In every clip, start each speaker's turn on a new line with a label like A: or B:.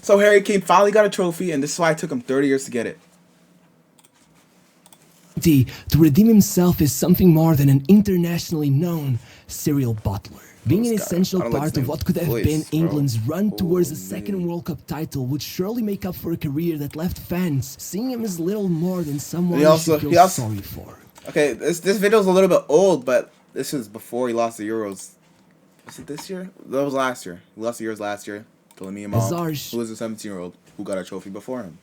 A: So Harry Kane finally got a trophy, and this is why it took him 30 years to get it.
B: To redeem himself as something more than an internationally known serial butler. Being an essential part of what could have been England's run towards a second World Cup title would surely make up for a career that left fans seeing him as little more than someone you should feel sorry for.
A: Okay, this video's a little bit old, but this is before he lost the Euros. Was it this year? That was last year. He lost the Euros last year to Lamine Yamal, who was a 17-year-old who got a trophy before him.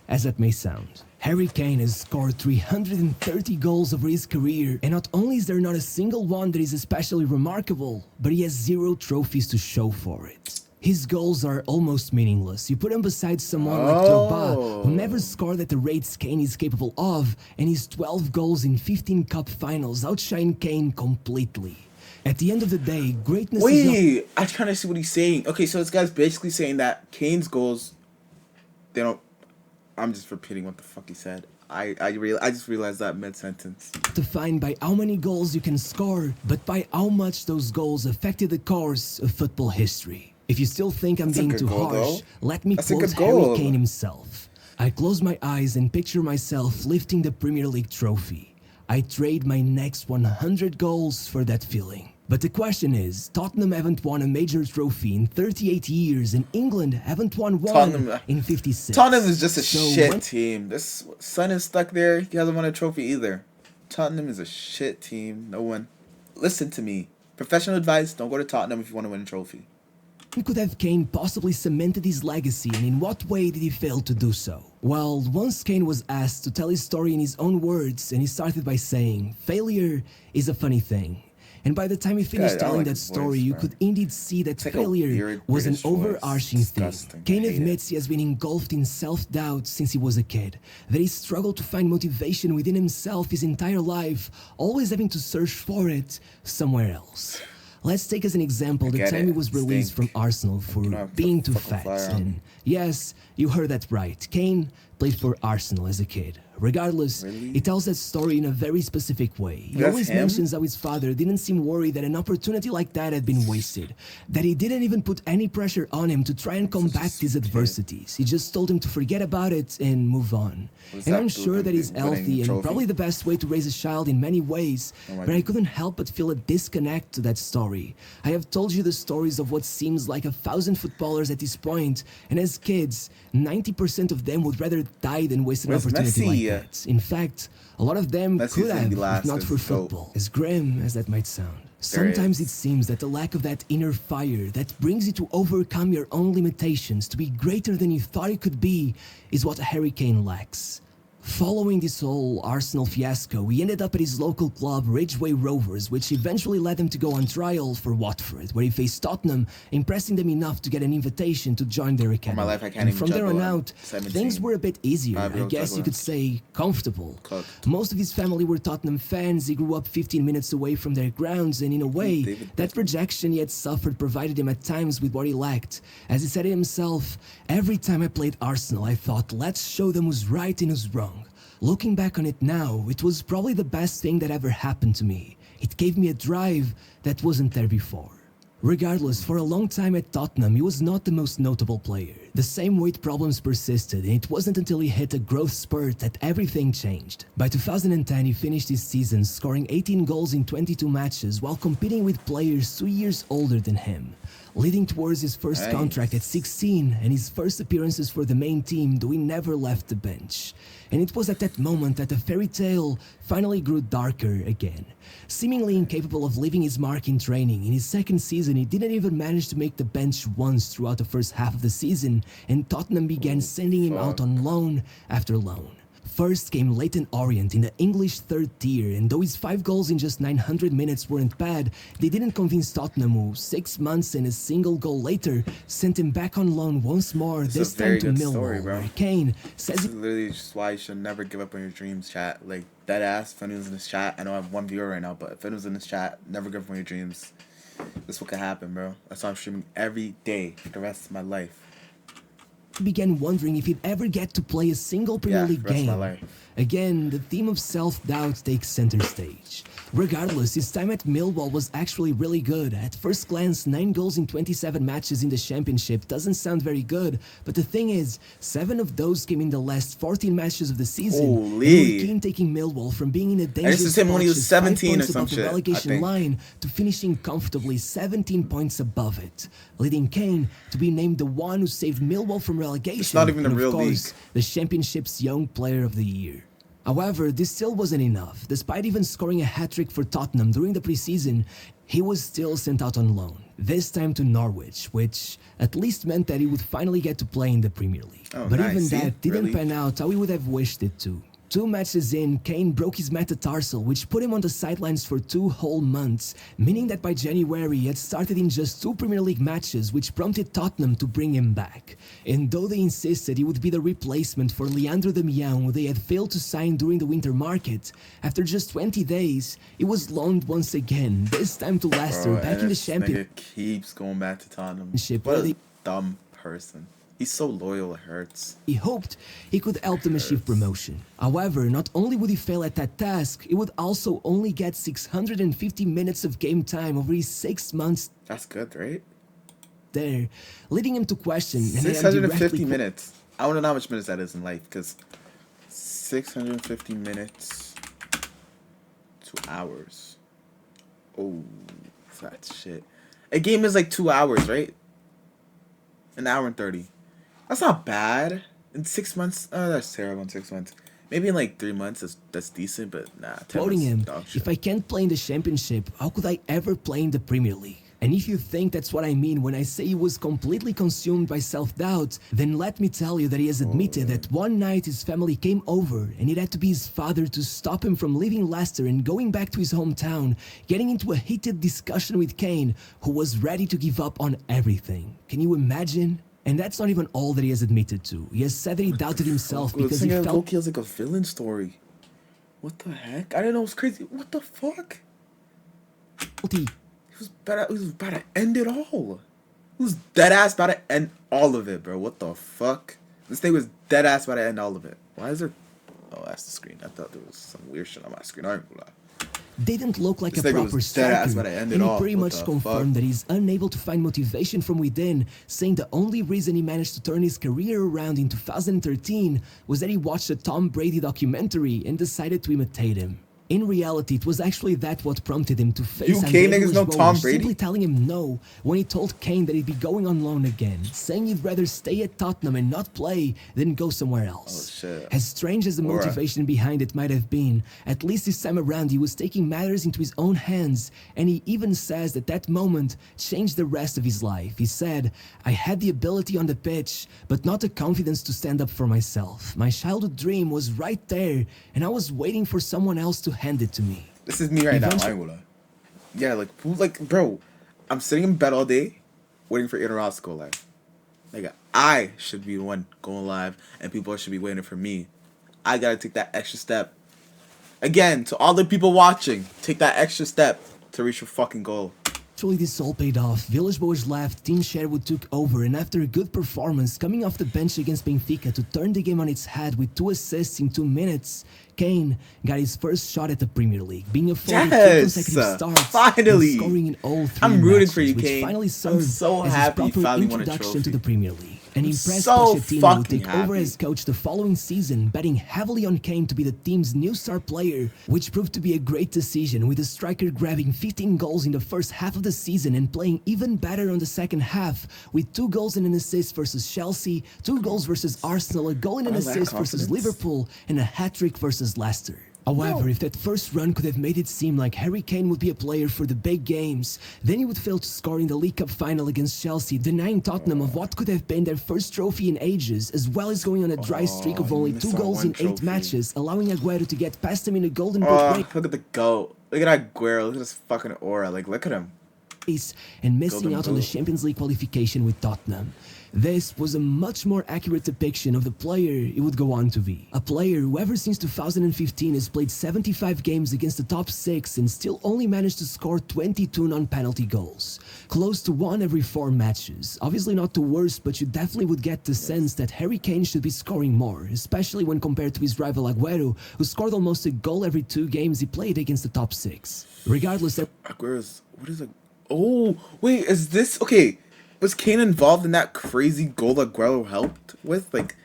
B: As that may sound, Harry Kane has scored 330 goals over his career, and not only is there not a single one that is especially remarkable, but he has 0 trophies to show for it. His goals are almost meaningless. You put him beside someone like Drogba, who never scored at the rates Kane is capable of, and his 12 goals in 15 cup finals outshine Kane completely. At the end of the day, greatness is not...
A: Wait, I'm trying to see what he's saying. Okay, so this guy's basically saying that Kane's goals, they don't... I'm just repeating what the fuck he said. I just realized that mid-sentence.
B: Defined by how many goals you can score, but by how much those goals affected the course of football history. If you still think I'm being too harsh, let me quote Harry Kane himself. I close my eyes and picture myself lifting the Premier League trophy. I trade my next 100 goals for that feeling. But the question is, Tottenham haven't won a major trophy in 38 years, and England haven't won one in 56.
A: Tottenham is just a shit team. This son is stuck there. He hasn't won a trophy either. Tottenham is a shit team. No one. Listen to me. Professional advice, don't go to Tottenham if you want to win a trophy.
B: Could have Kane possibly cemented his legacy, and in what way did he fail to do so? Well, once Kane was asked to tell his story in his own words, and he started by saying, "Failure is a funny thing." And by the time he finished telling that story, you could indeed see that failure was an overarching theme. Kane admits he has been engulfed in self-doubt since he was a kid, that he struggled to find motivation within himself his entire life, always having to search for it somewhere else. Let's take as an example the time he was released from Arsenal for being too fat. And yes, you heard that right. Kane played for Arsenal as a kid. Regardless, he tells that story in a very specific way. He always mentions how his father didn't seem worried that an opportunity like that had been wasted, that he didn't even put any pressure on him to try and combat these adversities. He just told him to forget about it and move on. And I'm sure that he's healthy and probably the best way to raise a child in many ways, but I couldn't help but feel a disconnect to that story. I have told you the stories of what seems like 1,000 footballers at this point, and as kids, 90% of them would rather die than waste an opportunity like that. In fact, a lot of them could have, if not for football. As grim as that might sound. Sometimes it seems that the lack of that inner fire that brings you to overcome your own limitations to be greater than you thought it could be is what Harry Kane lacks. Following this whole Arsenal fiasco, he ended up at his local club, Ridgeway Rovers, which eventually led him to go on trial for Watford, where he faced Tottenham, impressing them enough to get an invitation to join their academy. And from there on out, things were a bit easier, I guess you could say comfortable. Most of his family were Tottenham fans. He grew up 15 minutes away from their grounds, and in a way, that rejection he had suffered provided him at times with what he lacked. As he said it himself, every time I played Arsenal, I thought, let's show them who's right and who's wrong. Looking back on it now, it was probably the best thing that ever happened to me. It gave me a drive that wasn't there before. Regardless, for a long time at Tottenham, he was not the most notable player. The same weight problems persisted, and it wasn't until he hit a growth spurt that everything changed. By 2010, he finished his season scoring 18 goals in 22 matches while competing with players 2 years older than him, leading towards his first contract at 16 and his first appearances for the main team, though he never left the bench. And it was at that moment that the fairy tale finally grew darker again. Seemingly incapable of leaving his mark in training, in his second season he didn't even manage to make the bench once throughout the first half of the season, and Tottenham began sending him out on loan after loan. First came Leyton Orient in the English third tier, and though his 5 goals in just 900 minutes weren't bad, they didn't convince Tottenham, who 6 months and a single goal later sent him back on loan once more, this time to Millwall, where Kane says...
A: This is literally just why you should never give up on your dreams, chat. Like, dead ass, if anyone's in this chat, I know I have 1 viewer right now, but if anyone's in this chat, never give up on your dreams. This is what could happen, bro. That's why I'm streaming every day for the rest of my life.
B: Began wondering if he'd ever get to play a single Premier League game. Again, the theme of self-doubt takes center stage. Regardless, his time at Millwall was actually really good. At first glance, 9 goals in 27 matches in the championship doesn't sound very good, but the thing is, 7 of those came in the last 14 matches of the season.
A: Holy.
B: And Kane taking Millwall from being in a
A: And
B: dangerous
A: this is him when he was
B: spot just
A: 17 or
B: 5 points
A: some
B: above the
A: shit, I
B: relegation
A: think.
B: line to finishing comfortably 17 points above it, leading Kane to be named the one who saved Millwall from relegation.
A: It's not even
B: and
A: a real
B: of course,
A: league.
B: the championship's young player of the year. However, this still wasn't enough. Despite even scoring a hat-trick for Tottenham during the preseason, he was still sent out on loan, this time to Norwich, which at least meant that he would finally get to play in the Premier League.
A: Oh,
B: But
A: nice.
B: even
A: See?
B: that didn't
A: Really?
B: pan out how he would have wished it to. 2 matches in, Kane broke his metatarsal, which put him on the sidelines for 2 whole months, meaning that by January he had started in just 2 Premier League matches, which prompted Tottenham to bring him back. And though they insisted he would be the replacement for Leandro Damião, who they had failed to sign during the winter market, after just 20 days, he was loaned once again, this time to Leicester,
A: Bro,
B: back in the
A: this
B: championship.
A: nigga keeps going back to Tottenham.
B: Championship,
A: What
B: where
A: a
B: they-
A: dumb person. He's so loyal, it hurts.
B: He hoped he could help them achieve promotion. However, not only would he fail at that task, he would also only get 650 minutes of game time over his 6 months
A: That's good, right?
B: there, leading him to question. And I am
A: 650
B: directly
A: minutes. I want to know how much minutes that is in life, because 650 minutes, 2 hours. Oh, that shit. A game is like 2 hours, right? An hour and 30. That's not bad. In 6 months, oh, that's terrible in 6 months. Maybe in like 3 months, that's decent, but nah. 10
B: quoting
A: months,
B: him,
A: dog shit.
B: if I can't play in the championship, how could I ever play in the Premier League? And if you think that's what I mean when I say he was completely consumed by self-doubt, then let me tell you that he has admitted that one night his family came over and it had to be his father to stop him from leaving Leicester and going back to his hometown, getting into a heated discussion with Kane, who was ready to give up on everything. Can you imagine? And that's not even all that he has admitted to. He has said that he doubted himself
A: Well,
B: because
A: this
B: he
A: thing
B: felt
A: Loki has like a villain story. What the heck? I didn't know it was crazy. What the fuck?
B: he
A: He was about to end it all. He was dead ass about to end all of it, bro. What the fuck? This thing was dead ass about to end all of it. Why is there? Oh, that's the screen. I thought there was some weird shit on my screen. I ain't gonna lie.
B: didn't look like
A: This
B: a
A: nigga
B: proper
A: was dead ass
B: striker,
A: about to end it
B: and he
A: all.
B: pretty
A: What
B: much
A: the
B: confirmed
A: fuck?
B: that he's unable to find motivation from within, saying the only reason he managed to turn his career around in 2013 was that he watched a Tom Brady documentary and decided to imitate him. In reality, it was actually that what prompted him to face
A: UK
B: André
A: niggas know
B: Villas-Boas,
A: Tom Brady?
B: simply telling him no when he told Kane that he'd be going on loan again, saying he'd rather stay at Tottenham and not play than go somewhere else.
A: Oh, shit.
B: As strange as the
A: Alright.
B: motivation behind it might have been, at least this time around he was taking matters into his own hands, and he even says that that moment changed the rest of his life. He said, "I had the ability on the pitch, but not the confidence to stand up for myself. My childhood dream was right there, and I was waiting for someone else to hand it to me."
A: This is me right now. I
B: Eventually-
A: ain't gonna lie. Yeah, like who, like, bro. I'm sitting in bed all day, waiting for Aaron Ross to go live. Like, I should be the one going live, and people should be waiting for me. I gotta take that extra step. Again, to all the people watching, take that extra step to reach your fucking goal.
B: Actually, this all paid off. Villas-Boas left, Team Sherwood took over, and after a good performance coming off the bench against Benfica to turn the game on its head with 2 assists in 2 minutes, Kane got his first shot at the Premier League, being afforded 2
A: Yes!
B: consecutive starts
A: Finally!
B: and scoring in all 3
A: I'm rooting
B: matches,
A: for you,
B: which
A: Kane.
B: finally
A: I'm
B: served
A: so
B: as
A: happy you
B: his proper
A: finally won a
B: introduction to
A: trophy.
B: the Premier League. An impressed
A: so
B: Pochettino would
A: fucking
B: take over
A: happy.
B: as coach the following season, betting heavily on Kane to be the team's new star player, which proved to be a great decision, with the striker grabbing 15 goals in the first half of the season and playing even better on the second half, with 2 goals and an assist versus Chelsea, 2 goals versus Arsenal, a goal and an
A: I lack
B: assist versus
A: confidence.
B: Liverpool, and a hat-trick versus Leicester. However, if that first run could have made it seem like Harry Kane would be a player for the big games, then he would fail to score in the League Cup final against Chelsea, denying Tottenham of what could have been their first trophy in ages, as well as going on a dry streak of
A: Oh,
B: only
A: you
B: 2
A: missed out
B: goals
A: one
B: in 8
A: trophy.
B: matches, allowing Aguero to get past him in a golden boot
A: Oh,
B: race.
A: look at the goat. Look at that Aguero. Look at his fucking aura. Like, look at him.
B: place and missing
A: Golden
B: out on the
A: Boot.
B: Champions League qualification with Tottenham. This was a much more accurate depiction of the player he would go on to be. A player who ever since 2015 has played 75 games against the top 6 and still only managed to score 22 non-penalty goals. Close to 1 every 4 matches. Obviously not the worst, but you definitely would get the sense that Harry Kane should be scoring more, especially when compared to his rival Aguero, who scored almost a goal every 2 games he played against the top 6. Regardless,
A: Aguero's, what is it? Oh, wait, is this, okay, was Kane involved in that crazy goal Aguero helped with? Like,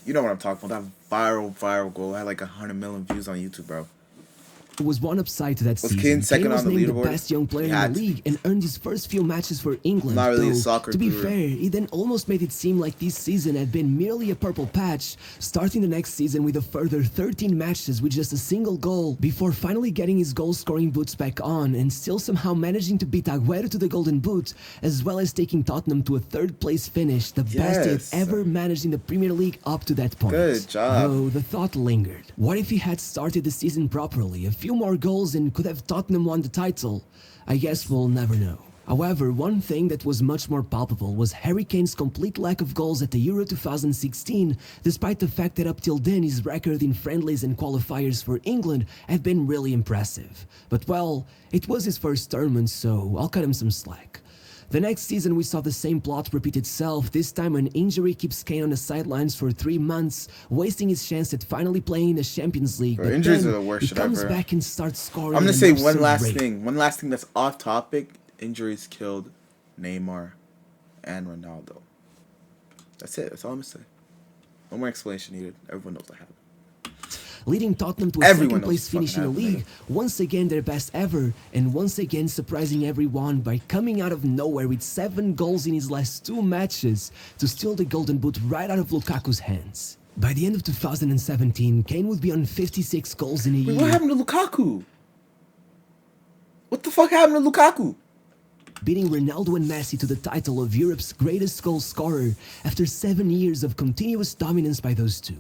A: you know what I'm talking about, that viral goal. It had like 100 million views on YouTube, bro.
B: was one upside to that
A: Was
B: season.
A: Kane second
B: was
A: on the
B: named the
A: leaderboard?
B: best young player
A: He
B: in
A: had
B: the
A: to
B: league and earned his first few matches for England.
A: Not really a
B: though,
A: soccer
B: to be
A: guru.
B: fair, he then almost made it seem like this season had been merely a purple patch, starting the next season with a further 13 matches with just a single goal, before finally getting his goal-scoring boots back on and still somehow managing to beat Aguero to the Golden Boot, as well as taking Tottenham to a third-place finish, the best he had
A: Yes.
B: ever managed in the Premier League up to that point.
A: Good job.
B: Though the thought lingered. What if he had started the season properly, a few more goals and could have Tottenham won the title? I guess we'll never know. However, one thing that was much more palpable was Harry Kane's complete lack of goals at the Euro 2016, despite the fact that up till then his record in friendlies and qualifiers for England had been really impressive. But well, it was his first tournament, so I'll cut him some slack. The next season we saw the same plot repeat itself, this time an injury keeps Kane on the sidelines for 3 months, wasting his chance at finally playing in the Champions League.
A: Bro,
B: But
A: injuries
B: then
A: are the worst
B: he
A: shit
B: comes
A: ever.
B: back and starts scoring.
A: I'm gonna
B: at
A: say
B: an
A: one
B: absurd
A: last
B: rate.
A: thing. One last thing that's off topic. Injuries killed Neymar and Ronaldo. That's it. That's all I'm gonna say. No more explanation needed. Everyone knows what happened.
B: Leading Tottenham to a
A: Everyone
B: second place
A: knows
B: finish in the
A: what fucking
B: league, once again their best ever, and once again surprising everyone by coming out of nowhere with 7 goals in his last 2 matches to steal the Golden Boot right out of Lukaku's hands. By the end of 2017, Kane would be on 56 goals in a
A: Wait,
B: year.
A: what happened to Lukaku? What the fuck happened to Lukaku?
B: Beating Ronaldo and Messi to the title of Europe's greatest goal scorer after 7 years of continuous dominance by those two.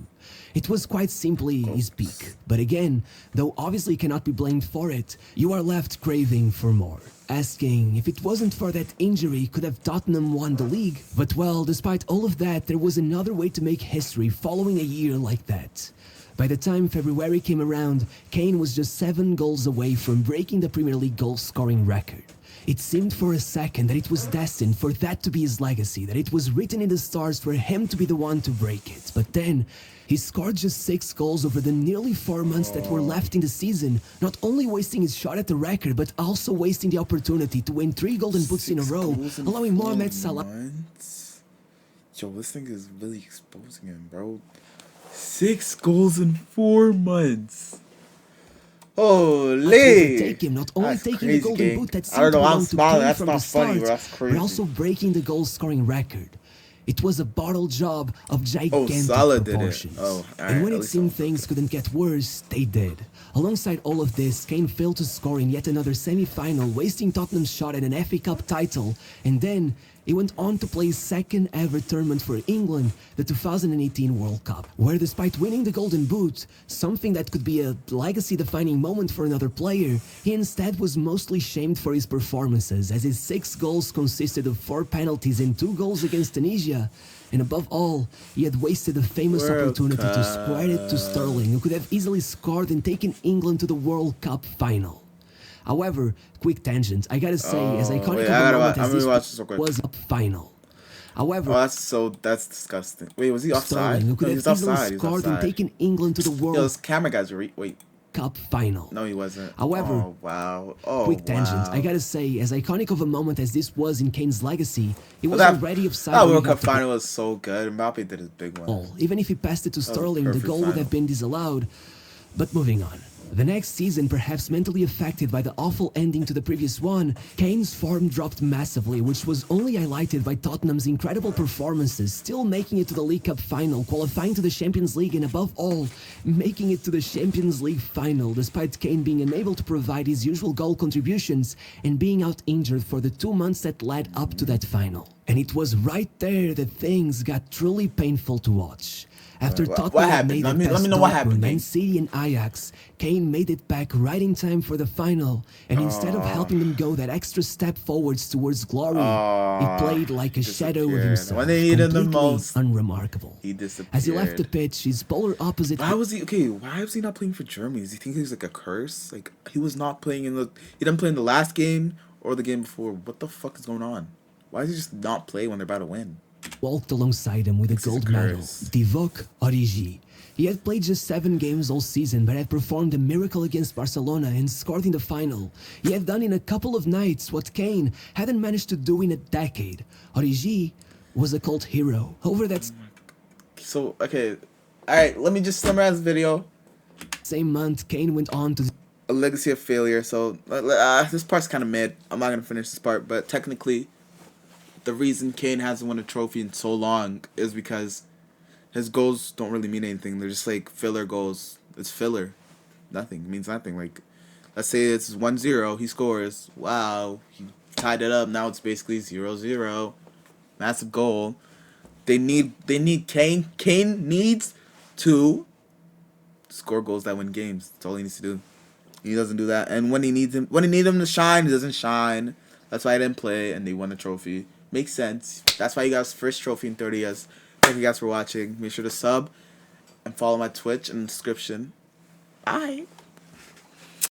B: It was quite simply his peak. But again, though obviously cannot be blamed for it, you are left craving for more. Asking if it wasn't for that injury, could have Tottenham won the league? But well, despite all of that, there was another way to make history following a year like that. By the time February came around, Kane was just 7 goals away from breaking the Premier League goal-scoring record. It seemed for a second that it was destined for that to be his legacy, that it was written in the stars for him to be the one to break it. But then, he scored just 6 goals over the nearly 4 months that were left in the season, not only wasting his shot at the record, but also wasting the opportunity to win 3 Golden Boots in a
A: 6
B: row,
A: goals in
B: allowing
A: 4
B: Mohamed Salah...
A: months? Yo, this thing is really exposing him, bro. 6 goals in 4 months. Holy!
B: Take him, not only
A: That's
B: taking
A: crazy,
B: the Golden
A: gang.
B: Boot that
A: I
B: seemed
A: don't
B: to
A: know, I'm
B: belong to
A: smiling.
B: Kane
A: That's
B: from
A: not
B: the
A: funny,
B: start,
A: bro. That's crazy.
B: but also breaking the goal-scoring record. It was a bottle job of gigantic
A: Salah did it.
B: proportions.
A: Oh, alright,
B: And when
A: at
B: it
A: least
B: seemed
A: Salah.
B: things couldn't get worse, they did. Alongside all of this, Kane failed to score in yet another semi-final, wasting Tottenham's shot at an FA Cup title, and then he went on to play his second ever tournament for England, the 2018 World Cup, where despite winning the Golden Boot, something that could be a legacy-defining moment for another player, he instead was mostly shamed for his performances, as his 6 goals consisted of 4 penalties and 2 goals against Tunisia. And above all, he had wasted a famous
A: World
B: opportunity to
A: Cup.
B: square it to Sterling, who could have easily scored and taken England to the World Cup final. However, quick tangent, I gotta say, as iconic
A: wait,
B: of a moment
A: I'm
B: as
A: gonna watch
B: this
A: this real quick.
B: was up final. However,
A: That's disgusting. Wait, was he offside?
B: Sterling, who
A: No,
B: could
A: he
B: have
A: was
B: easily
A: offside. He was
B: scored and
A: offside.
B: taken England to the
A: Yo,
B: World
A: this camera guy's wait.
B: Cup final.
A: No, he wasn't.
B: However,
A: oh wow. Oh
B: Quick tangent,
A: wow.
B: I gotta say, as iconic of a moment as this was in Kane's legacy, he was
A: That-
B: already offside
A: That
B: when he
A: World
B: got
A: Cup
B: the
A: final was so good. Mbappe did his big one.
B: goal. Even if he passed it to
A: was a
B: Sterling, the
A: perfect
B: goal would
A: final.
B: have been disallowed. But moving on. The next season, perhaps mentally affected by the awful ending to the previous one, Kane's form dropped massively, which was only highlighted by Tottenham's incredible performances, still making it to the League Cup final, qualifying to the Champions League, and above all, making it to the Champions League final, despite Kane being unable to provide his usual goal contributions and being out injured for the 2 months that led up to that final. And it was right there that things got truly painful to watch. After
A: What
B: Tottenham had
A: happened?
B: made
A: Let
B: it
A: me
B: past
A: know what
B: Dortmund,
A: happened,
B: Man
A: Kane.
B: City and Ajax, Kane made it back right in time for the final, and instead of helping them go that extra step forwards towards glory, he played like a
A: He
B: shadow of
A: disappeared.
B: himself,
A: When they needed him the
B: completely
A: most,
B: unremarkable.
A: he
B: As he left the
A: disappeared.
B: pitch, his polar opposite
A: Why was he okay? Why was he not playing for Germany? Does he think he's like a curse? Like he was not playing in the. He didn't play in the last game or the game before. What the fuck is going on? Why does he just not play when they're about to win?
B: walked alongside him with a
A: Thinks he's a
B: gold medal,
A: curse.
B: Divock Origi. He had played just 7 games all season, but had performed a miracle against Barcelona and scored in the final. He had done in a couple of nights what Kane hadn't managed to do in a decade. Origi was a cult hero. Over that
A: So okay, all right. Let me just summarize the video.
B: same month, Kane went on to
A: A legacy of failure. So this part's kind of mid. I'm not gonna finish this part, but technically, the reason Kane hasn't won a trophy in so long is because his goals don't really mean anything. They're just like filler goals. It's filler. Nothing. It means nothing. Like, let's say it's 1-0. He scores. Wow. He tied it up. Now it's basically 0-0. Massive goal. They need Kane. Kane needs to score goals that win games. That's all he needs to do. He doesn't do that. And when he needs him to shine, he doesn't shine. That's why I didn't play and they won a trophy. Makes sense. That's why you got his first trophy in 30 years. Thank you guys for watching. Make sure to sub and follow my Twitch in the description. Bye.